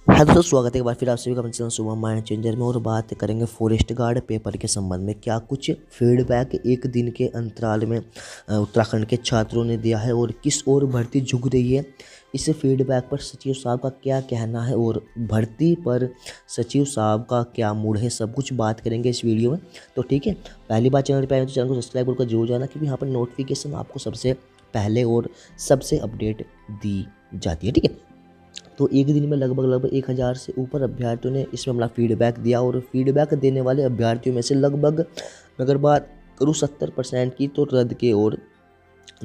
Hello दोस्तों, स्वागत है एक बार फिर आप सभी का अपने चैनल सुबह माइंड चेंजर में। और बात करेंगे फॉरेस्ट गार्ड पेपर के संबंध में। क्या कुछ फीडबैक एक दिन के अंतराल में उत्तराखंड के छात्रों ने दिया है और किस ओर भर्ती झुक रही है, इस फीडबैक पर सचिव साहब का क्या कहना है और भर्ती पर सचिव साहब का क्या मूड है, सब कुछ बात करेंगे इस वीडियो में। तो ठीक है, पहली बार चैनल पर आए तो चैनल को सब्सक्राइब करके जरूर जाना, क्योंकि यहाँ पर नोटिफिकेशन आपको सबसे पहले और सबसे अपडेट दी जाती है। ठीक है, तो एक दिन में लगभग 1000 से ऊपर अभ्यर्थियों ने इसमें अपना फीडबैक दिया। और फीडबैक देने वाले अभ्यर्थियों में से लगभग अगर बात करूँ 70% की, तो रद्द की ओर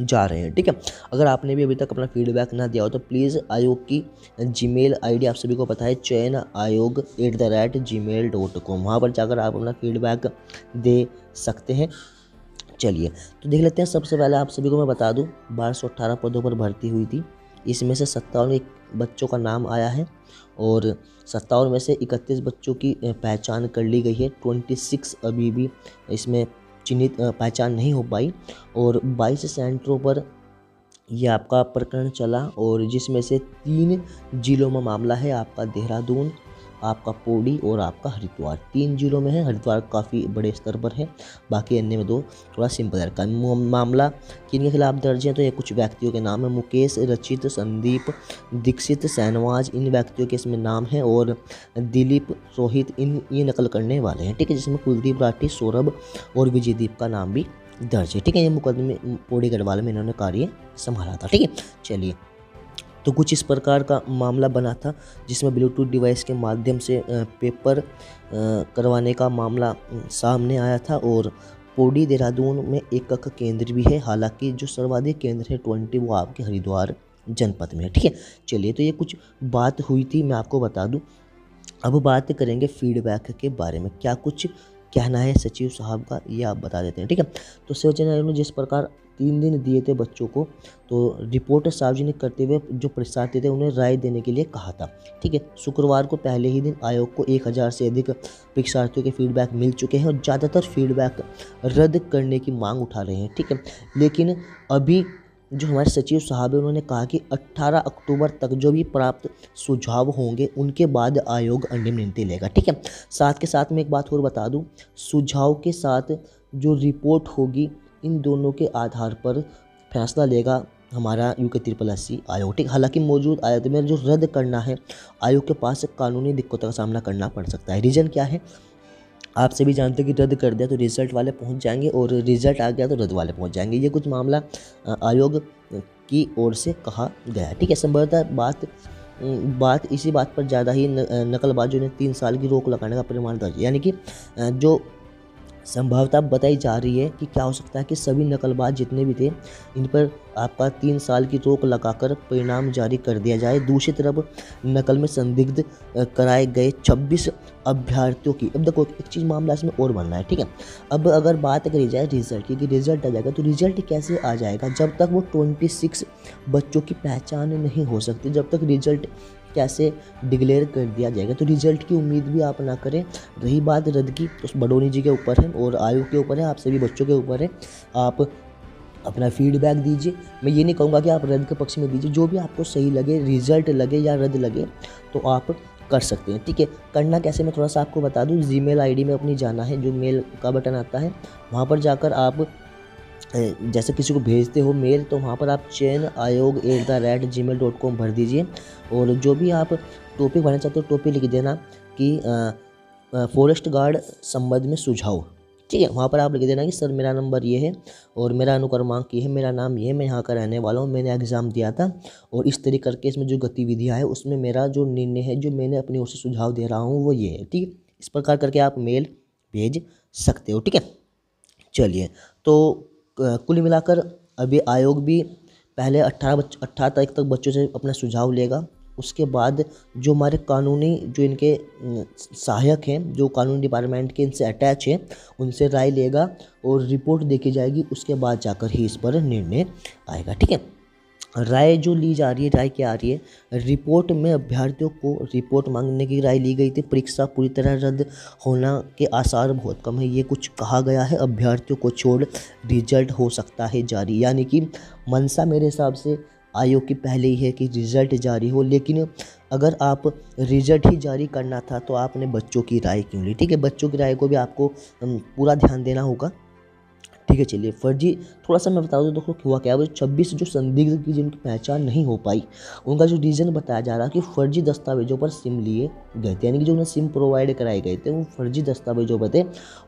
जा रहे हैं। ठीक है, अगर आपने भी अभी तक अपना फीडबैक ना दिया हो तो प्लीज़ आयोग की जीमेल आईडी आप सभी को पता है, chayanayog@gmail.com, वहाँ पर जाकर आप अपना फीडबैक दे सकते हैं। चलिए तो देख लेते हैं। सबसे पहले आप सभी को मैं बता दूं, 1218 पदों पर भर्ती हुई थी। इसमें से 57 बच्चों का नाम आया है और 57 में से 31 बच्चों की पहचान कर ली गई है। 26 अभी भी इसमें चिन्हित पहचान नहीं हो पाई। और 22 सेंटरों पर यह आपका प्रकरण चला, और जिसमें से 3 जिलों में मामला है आपका देहरादून, आपका पौड़ी और आपका हरिद्वार। 3 जिलों में है, हरिद्वार काफ़ी बड़े स्तर पर है, बाकी अन्य में 2 थोड़ा सिंपल है। मामला किन के खिलाफ दर्ज है, तो ये कुछ व्यक्तियों के नाम है, मुकेश, रचित, संदीप, दीक्षित, शहनवाज, इन व्यक्तियों के इसमें नाम है। और दिलीप, रोहित, ये नकल करने वाले हैं। ठीक है, जिसमें कुलदीप राठी, सौरभ और विजयदीप का नाम भी दर्ज है। ठीक है, ये मुकदमे पौड़ी गढ़वाल में इन्होंने कार्य संभाला था। ठीक है, चलिए तो कुछ इस प्रकार का मामला बना था, जिसमें ब्लूटूथ डिवाइस के माध्यम से पेपर करवाने का मामला सामने आया था। और पौड़ी देहरादून में एक केंद्र भी है, हालांकि जो सर्वाधिक केंद्र है 20 वो आपके हरिद्वार जनपद में है। ठीक है, चलिए तो ये कुछ बात हुई थी, मैं आपको बता दूं। अब बात करेंगे फीडबैक के बारे में, क्या कुछ कहना है सचिव साहब का, ये आप बता देते हैं। ठीक है, तो सर्वोच्च न्यायालय ने जिस प्रकार 3 दिन दिए थे बच्चों को, तो रिपोर्ट सार्वजनिक करते हुए जो परीक्षार्थी थे उन्हें राय देने के लिए कहा था। ठीक है, शुक्रवार को पहले ही दिन आयोग को 1000 से अधिक परीक्षार्थियों के फीडबैक मिल चुके हैं और ज़्यादातर फीडबैक रद्द करने की मांग उठा रहे हैं। ठीक है, लेकिन अभी जो हमारे सचिव साहब है उन्होंने कहा कि 18 अक्टूबर तक जो भी प्राप्त सुझाव होंगे उनके बाद आयोग अंतिम निर्णय लेगा। ठीक है, साथ के साथ मैं एक बात और बता दूं, सुझाव के साथ जो रिपोर्ट होगी इन दोनों के आधार पर फैसला लेगा हमारा UKSSC आयोग। ठीक, हालांकि मौजूद आयत में जो रद्द करना है आयोग के पास कानूनी दिक्कतों का सामना करना पड़ सकता है। रीज़न क्या है, आप सभी जानते हैं कि रद्द कर दिया तो रिजल्ट वाले पहुंच जाएंगे और रिजल्ट आ गया तो रद्द वाले पहुंच जाएंगे। ये कुछ मामला आयोग की ओर से कहा गया है। ठीक है, संभवतः बात इसी बात पर ज़्यादा ही नकलबाजों ने 3 साल की रोक लगाने का परिमाण दर्ज, यानी कि जो संभावना बताई जा रही है कि क्या हो सकता है कि सभी नकलबाज जितने भी थे इन पर आपका 3 साल की रोक लगाकर परिणाम जारी कर दिया जाए। दूसरी तरफ नकल में संदिग्ध कराए गए 26 अभ्यर्थियों की, अब देखो एक चीज़ मामला इसमें और बनना है। ठीक है, अब अगर बात करी जाए रिजल्ट की, रिजल्ट आ जाएगा तो रिजल्ट कैसे आ जाएगा, जब तक वो 26 बच्चों की पहचान नहीं हो सकती, जब तक रिजल्ट कैसे डिक्लेयर कर दिया जाएगा, तो रिजल्ट की उम्मीद भी आप ना करें। रही बात रद्द की, तो बडोनी जी के ऊपर है और आयोग के ऊपर है, आप सभी बच्चों के ऊपर है। आप अपना फीडबैक दीजिए, मैं ये नहीं कहूँगा कि आप रद्द के पक्ष में दीजिए, जो भी आपको सही लगे, रिजल्ट लगे या रद्द लगे तो आप कर सकते हैं। ठीक है, करना कैसे मैं थोड़ा सा आपको बता दूँ। जीमेल आईडी में अपनी जाना है, जो मेल का बटन आता है वहाँ पर जाकर आप जैसे किसी को भेजते हो मेल, तो वहाँ पर आप chayanayog@gmail.com भर दीजिए। और जो भी आप टॉपिक भरना चाहते हो टॉपिक लिख देना कि फॉरेस्ट गार्ड संबंध में सुझाव। ठीक है, वहाँ पर आप लिख देना कि सर मेरा नंबर ये है और मेरा अनुक्रमांक ये है, मेरा नाम ये है, मैं यहाँ का रहने वाला हूँ, मैंने एग्ज़ाम दिया था और इस तरीके करके इसमें जो गतिविधियाँ है उसमें मेरा जो निर्णय है, जो मैंने अपनी ओर से सुझाव दे रहा हूँ वो ये है। ठीक है, इस प्रकार करके आप मेल भेज सकते हो। ठीक है, चलिए तो कुल मिलाकर अभी आयोग भी पहले 18 तारीख तक बच्चों से अपना सुझाव लेगा। उसके बाद जो हमारे कानूनी जो इनके सहायक हैं, जो कानूनी डिपार्टमेंट के इनसे अटैच हैं, उनसे राय लेगा और रिपोर्ट देखी जाएगी। उसके बाद जाकर ही इस पर निर्णय आएगा। ठीक है, राय जो ली जा रही है, राय क्या आ रही है, रिपोर्ट में अभ्यर्थियों को रिपोर्ट मांगने की राय ली गई थी। परीक्षा पूरी तरह रद्द होना के आसार बहुत कम है, ये कुछ कहा गया है। अभ्यर्थियों को छोड़ रिजल्ट हो सकता है जारी, यानी कि मंशा मेरे हिसाब से आयोग की पहले ही है कि रिज़ल्ट जारी हो, लेकिन अगर आप रिज़ल्ट ही जारी करना था तो आपने बच्चों की राय क्यों ली? ठीक है, बच्चों की राय को भी आपको पूरा ध्यान देना होगा। ठीक है, चलिए फर्जी थोड़ा सा मैं बता दूँ, देखो हुआ क्या, वो 26 जो संदिग्ध की जिनकी पहचान नहीं हो पाई, उनका जो रीज़न बताया जा रहा है कि फर्जी दस्तावेजों पर सिम लिए गए थे, यानी कि जो उन्हें सिम प्रोवाइड कराए गए थे वो फर्जी दस्तावेजों पर थे,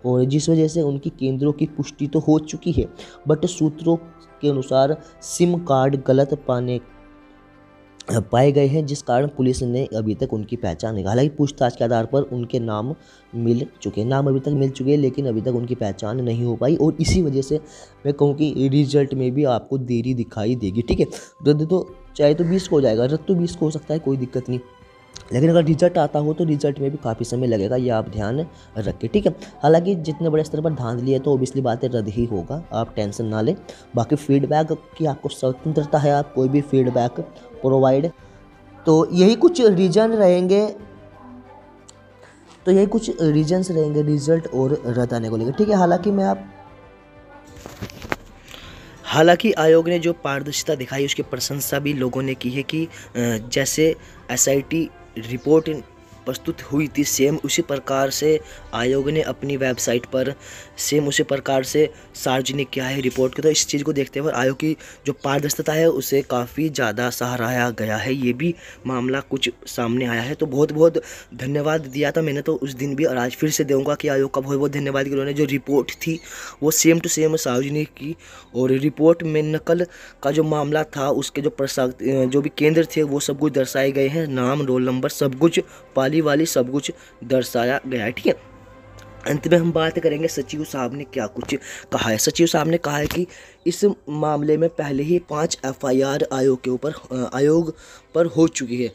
और जिस वजह से उनकी केंद्रों की पुष्टि तो हो चुकी है, बट सूत्रों के अनुसार सिम कार्ड गलत पाए गए हैं, जिस कारण पुलिस ने अभी तक उनकी पहचान नहीं। हालांकि पूछताछ के आधार पर उनके नाम मिल चुके हैं, नाम अभी तक मिल चुके हैं, लेकिन अभी तक उनकी पहचान नहीं हो पाई, और इसी वजह से मैं कहूँ कि रिजल्ट में भी आपको देरी दिखाई देगी। ठीक है, रद्द तो चाहे तो 20 को हो जाएगा, रद्द तो 20 को हो सकता है, कोई दिक्कत नहीं, लेकिन अगर रिजल्ट आता हो तो रिजल्ट में भी काफ़ी समय लगेगा, ये आप ध्यान रखें। ठीक है, हालांकि जितने बड़े स्तर पर धांधली है तो ओबियसली बात है रद्द ही होगा, आप टेंशन ना लें। बाकी फीडबैक की आपको स्वतंत्रता है, आप कोई भी फीडबैक प्रोवाइड, तो यही कुछ रीजन रहेंगे, तो यही कुछ रीजन्स रहेंगे रिजल्ट और रद्द आने को लेकर। ठीक है, हालांकि आयोग ने जो पारदर्शिता दिखाई उसकी प्रशंसा भी लोगों ने की है कि जैसे एसआईटी रिपोर्ट प्रस्तुत हुई थी, सेम उसी प्रकार से आयोग ने अपनी वेबसाइट पर सेम उसी प्रकार से सार्वजनिक किया है रिपोर्ट को। तो इस चीज़ को देखते हुए आयोग की जो पारदर्शिता है उसे काफ़ी ज़्यादा सराहाया गया है, ये भी मामला कुछ सामने आया है। तो बहुत बहुत धन्यवाद दिया था मैंने तो उस दिन भी, और आज फिर से दूंगा कि आयोग का बहुत बहुत धन्यवाद कि उन्होंने जो रिपोर्ट थी वो सेम टू सेम सार्वजनिक की, और रिपोर्ट में नकल का जो मामला था उसके जो भी केंद्र थे वो सब कुछ दर्शाए गए हैं, नाम रोल नंबर सब कुछ पाली वाली सब कुछ दर्शाया गया है। ठीक है, अंत में हम बात करेंगे सचिव साहब ने क्या कुछ कहा है। सचिव साहब ने कहा है कि इस मामले में पहले ही 5 एफआईआर आयोग पर हो चुकी है।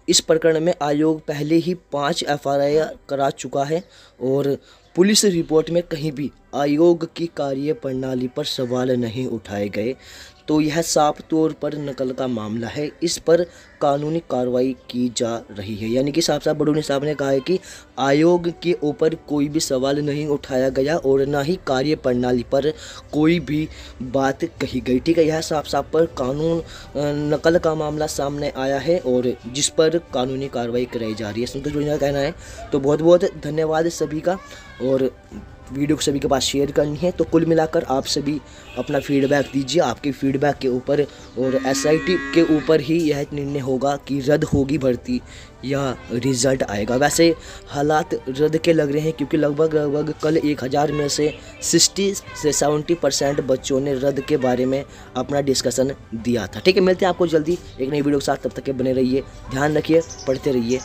इस प्रकरण में आयोग पहले ही 5 एफआईआर करा चुका है, और पुलिस रिपोर्ट में कहीं भी आयोग की कार्य प्रणाली पर सवाल नहीं उठाए गए। तो यह साफ तौर पर नकल का मामला है, इस पर कानूनी कार्रवाई की जा रही है। यानी कि साफ बडोनी साहब ने कहा है कि आयोग के ऊपर कोई भी सवाल नहीं उठाया गया और ना ही कार्य प्रणाली पर कोई भी बात कही गई। ठीक है, यह साफ पर कानून नकल का मामला सामने आया है और जिस पर कानूनी कार्रवाई कराई जा रही है, संतोष बडोनी का कहना है। तो बहुत बहुत धन्यवाद सभी का, और वीडियो को सभी के पास शेयर करनी है। तो कुल मिलाकर आप सभी अपना फीडबैक दीजिए, आपके फीडबैक के ऊपर और एसआईटी के ऊपर ही यह निर्णय होगा कि रद्द होगी भर्ती या रिजल्ट आएगा। वैसे हालात रद्द के लग रहे हैं, क्योंकि लगभग कल 1000 में से 60 से 70% बच्चों ने रद्द के बारे में अपना डिस्कशन दिया था। ठीक है, मिलते हैं आपको जल्दी एक नई वीडियो के साथ, तब तक के बने रहिए, ध्यान रखिए, पढ़ते रहिए।